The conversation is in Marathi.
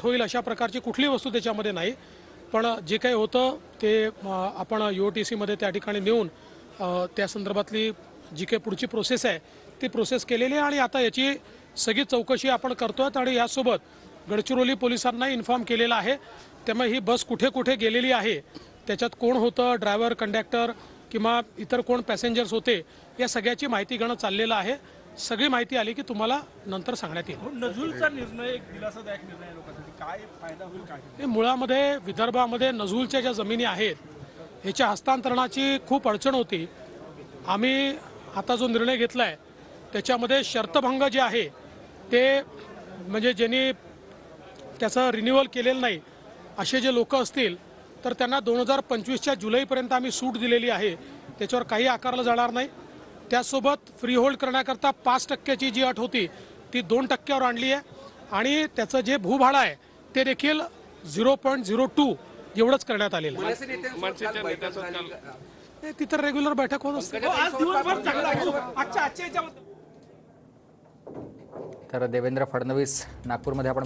होईल अशा प्रकारची कुठलीही वस्तू त्याच्यामध्ये नाही। पण जे काही होतं ते आपण UOTC मध्ये त्या ठिकाणी नेऊन त्या संदर्भातली जी काही पुढची प्रोसेस आहे ती प्रोसेस केलेली आहे आणि आता याची सगळी चौकशी आपण करतोय आणि यासोबत गडचिरोली पोलिसांना इन्फॉर्म केलेलं आहे। त्यामुळे ही बस कुठे कुठे गेलेली आहे, त्याच्यात कोण होतं, ड्रायव्हर, कंडक्टर किंवा इतर कोण पॅसेंजर्स होते, या सगळ्याची माहिती घेणं चाललेलं आहे। सगळी माहिती आली की तुम्हाला नंतर सांगण्यात येईल। नजूलचा निर्णय एक दिलासादायक निर्णय आहे लोकांसाठी, काय फायदा होईल काय? मुळामध्ये विदर्भामध्ये नजूलच्या ज्या जमिनी आहेत ह्याच्या हस्तांतरणाची खूप अडचण होती। आम्ही आता जो निर्णय घेतला आहे त्याच्यामध्ये शर्तभंग जे आहे ते म्हणजे ज्यांनी त्याचं रिन्युअल केलेलं नाही असे जे लोक असतील तर त्यांना 2025च्या जुलैपर्यंत आम्ही सूट दिलेली आहे, त्याच्यावर काही आकारलं जाणार नाही। त्यासोबत फ्री होल्ड करण्याकरता 5% जी अट होती ती 2%वर आणली आहे आणि त्याचं जे भूभाडं आहे ते देखील 0.02 एवढंच करण्यात आलेलं आहे। तिथं रेग्युलर बैठक होत असते। तर देवेंद्र फडणवीस नागपूरमध्ये आपण